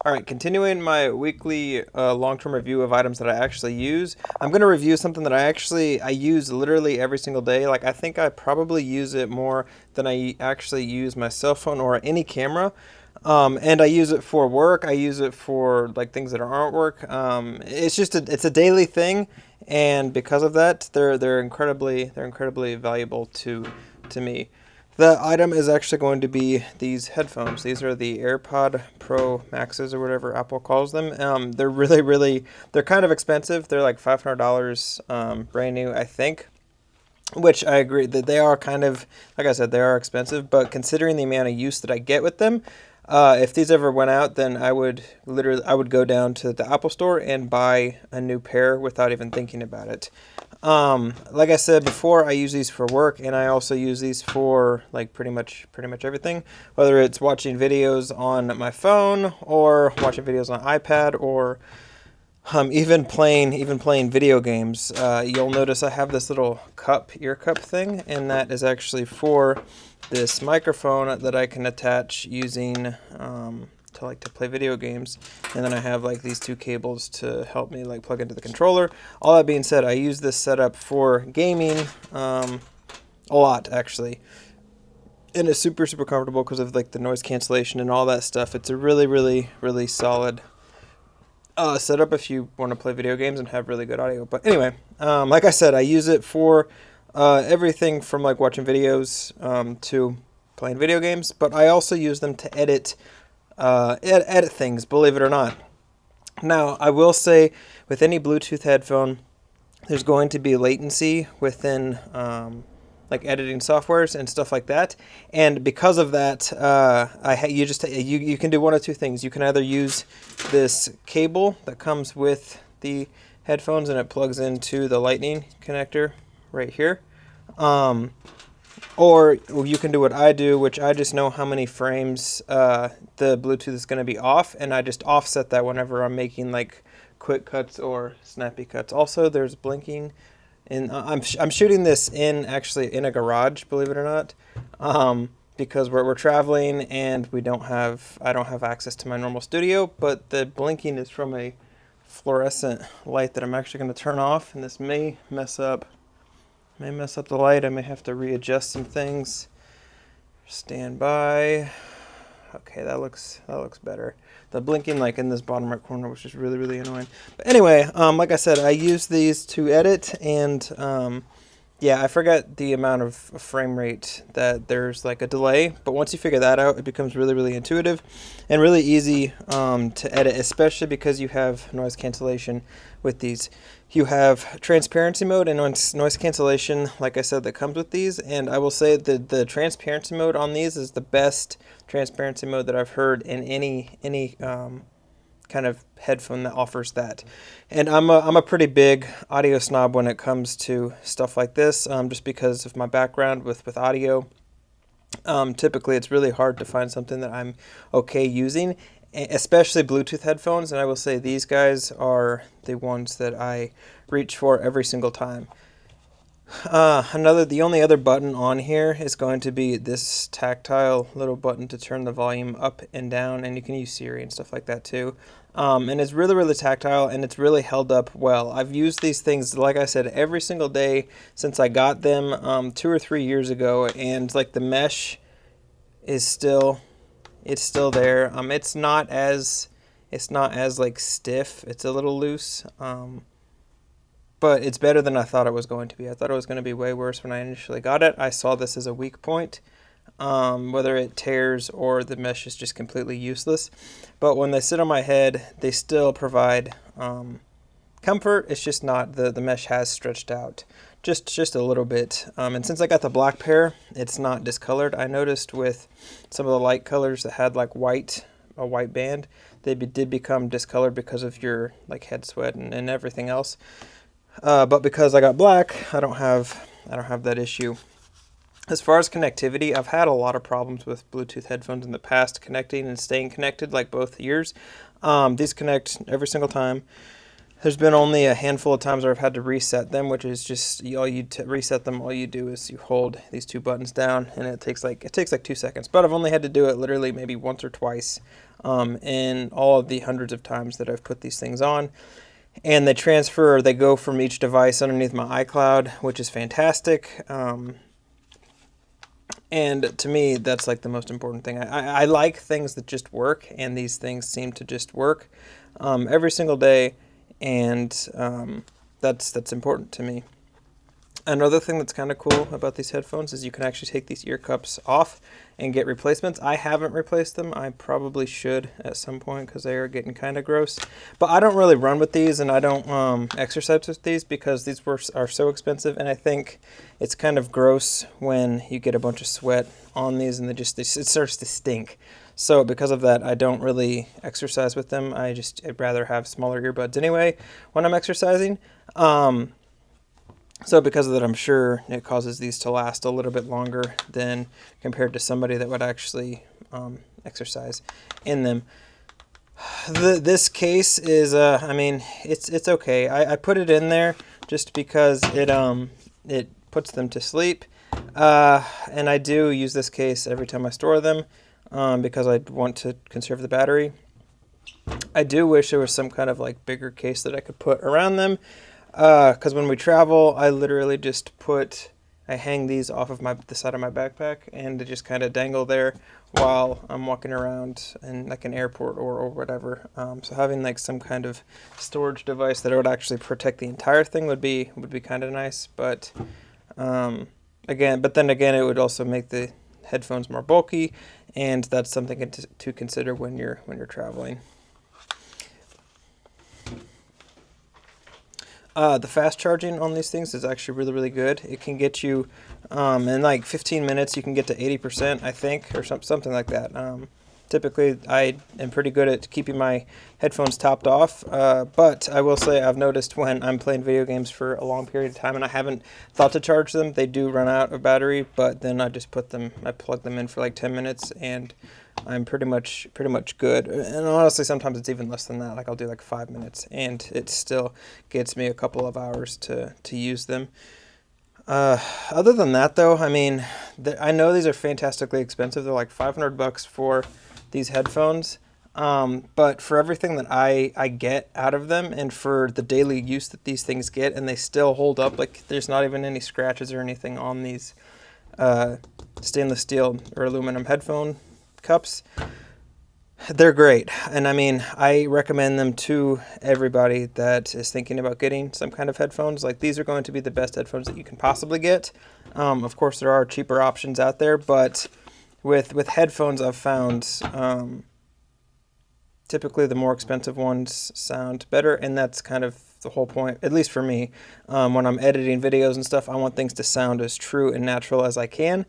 All right, continuing my weekly long-term review of items that I actually use. I'm going to review something that I use literally every single day. Like I think I probably use it more than I actually use my cell phone or any camera. And I use it for work. I use it for like things that are artwork. It's a daily thing, and because of that, they're incredibly valuable to me. The item is actually going to be these headphones. These are the AirPod Pro Maxes or whatever Apple calls them. They're kind of expensive. They're like $500, brand new, I think. Which I agree that they are kind of, like I said, they are expensive. But considering the amount of use that I get with them, if these ever went out, then I would go down to the Apple Store and buy a new pair without even thinking about it. Like I said before, I use these for work, and I also use these for like pretty much everything. Whether it's watching videos on my phone or watching videos on iPad or even playing video games. You'll notice I have this little ear cup thing, and that is actually for this microphone that I can attach using to play video games. And then I have like these two cables to help me like plug into the controller. All that being said, I use this setup for gaming a lot actually. And it's super comfortable because of like the noise cancellation and all that stuff. It's a really solid setup if you want to play video games and have really good audio. But anyway, like I said, I use it for everything from like watching videos to playing video games. But I also use them to edit things, believe it or not. Now, I will say with any Bluetooth headphone, there's going to be latency within like editing softwares and stuff like that. And because of that, you can do one of two things. You can either use this cable that comes with the headphones and it plugs into the lightning connector right here. Or you can do what I do, which I just know how many frames the Bluetooth is going to be off, and I just offset that whenever I'm making like quick cuts or snappy cuts. Also, there's blinking, and I'm shooting this actually in a garage, believe it or not, because we're traveling and I don't have access to my normal studio. But the blinking is from a fluorescent light that I'm actually going to turn off, and this may mess up the light. I may have to readjust some things. Stand by. Okay, that looks better. The blinking like in this bottom right corner, which is really annoying. But anyway, like I said, I use these to edit, and yeah, I forgot the amount of frame rate that there's like a delay. But once you figure that out, it becomes really intuitive and really easy to edit, especially because you have noise cancellation with these. You have transparency mode and noise cancellation, like I said, that comes with these. And I will say that the transparency mode on these is the best transparency mode that I've heard in any kind of headphone that offers that. And I'm a pretty big audio snob when it comes to stuff like this, just because of my background with audio. Typically, it's really hard to find something that I'm okay using, especially Bluetooth headphones. And I will say these guys are the ones that I reach for every single time. The only other button on here is going to be this tactile little button to turn the volume up and down, and you can use Siri and stuff like that too. And it's really tactile, and it's really held up well. I've used these things, like I said, every single day since I got them 2 or 3 years ago, and like the mesh is still there. It's not as like stiff. It's a little loose. But it's better than I thought it was going to be. I thought it was going to be way worse when I initially got it. I saw this as a weak point, whether it tears or the mesh is just completely useless. But when they sit on my head, they still provide comfort. It's just not, the mesh has stretched out just a little bit. And since I got the black pair, it's not discolored. I noticed with some of the light colors that had like a white band, they did become discolored because of your like head sweat and everything else. But because I got black, I don't have that issue. As far as connectivity, I've had a lot of problems with Bluetooth headphones in the past, connecting and staying connected like both ears. These connect every single time. There's been only a handful of times where I've had to reset them, which is just reset them. All you do is you hold these two buttons down, and it takes like 2 seconds. But I've only had to do it literally maybe once or twice, in all of the hundreds of times that I've put these things on. And they go from each device underneath my iCloud, which is fantastic. And to me, that's like the most important thing. I like things that just work, and these things seem to just work every single day. And that's important to me. Another thing that's kind of cool about these headphones is you can actually take these ear cups off and get replacements. I haven't replaced them. I probably should at some point because they are getting kind of gross. But I don't really run with these, and I don't exercise with these because these are so expensive. And I think it's kind of gross when you get a bunch of sweat on these and it starts to stink. So because of that, I don't really exercise with them. I'd rather have smaller earbuds anyway when I'm exercising. So because of that, I'm sure it causes these to last a little bit longer than compared to somebody that would actually exercise in them. This case is, it's okay. I put it in there just because it puts them to sleep. And I do use this case every time I store them because I want to conserve the battery. I do wish there was some kind of like bigger case that I could put around them. Because when we travel, I literally just I hang these off of the side of my backpack, and they just kind of dangle there while I'm walking around in like an airport or whatever. So having like some kind of storage device that would actually protect the entire thing would be kind of nice. But then again, it would also make the headphones more bulky, and that's something to consider when you're traveling. The fast charging on these things is actually really, really good. It can get you, in like 15 minutes, you can get to 80%, I think, or something like that. Typically, I am pretty good at keeping my headphones topped off, but I will say I've noticed when I'm playing video games for a long period of time and I haven't thought to charge them, they do run out of battery, but then I just plug them in for like 10 minutes, and I'm pretty much good. And honestly, sometimes it's even less than that. Like I'll do like 5 minutes, and it still gets me a couple of hours to use them. Other than that, though, I mean, I know these are fantastically expensive. They're like $500 for these headphones. But for everything that I get out of them, and for the daily use that these things get, and they still hold up, like there's not even any scratches or anything on these stainless steel or aluminum headphone cups. They're great, and I mean, I recommend them to everybody that is thinking about getting some kind of headphones. Like these are going to be the best headphones that you can possibly get. Of course, there are cheaper options out there, but with headphones, I've found typically the more expensive ones sound better, and that's kind of the whole point, at least for me. When I'm editing videos and stuff, I want things to sound as true and natural as I can.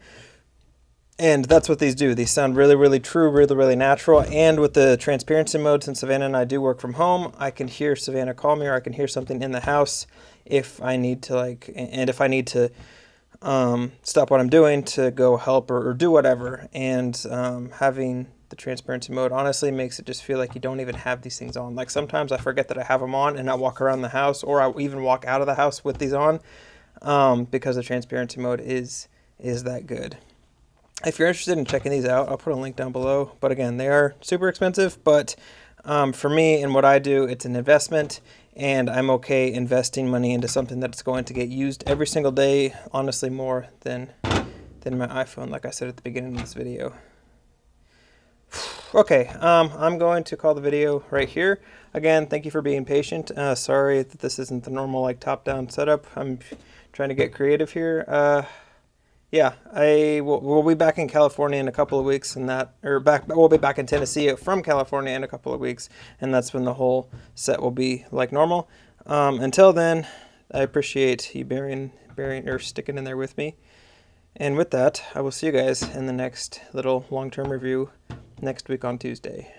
And that's what these do. These sound really, really true, really, really natural. And with the transparency mode, since Savannah and I do work from home, I can hear Savannah call me, or I can hear something in the house if I need to, if I need to stop what I'm doing to go help or do whatever. And having the transparency mode honestly makes it just feel like you don't even have these things on. Like sometimes I forget that I have them on, and I walk around the house, or I even walk out of the house with these on, because the transparency mode is that good. If you're interested in checking these out, I'll put a link down below. But again, they are super expensive, but for me and what I do, it's an investment, and I'm okay investing money into something that's going to get used every single day, honestly more than my iPhone, like I said at the beginning of this video. Okay, I'm going to call the video right here. Again, thank you for being patient. Sorry that this isn't the normal like top-down setup. I'm trying to get creative here. Yeah, we'll be back in California in a couple of weeks, we'll be back in Tennessee from California in a couple of weeks, and that's when the whole set will be like normal. Until then, I appreciate you bearing or sticking in there with me. And with that, I will see you guys in the next little long-term review next week on Tuesday.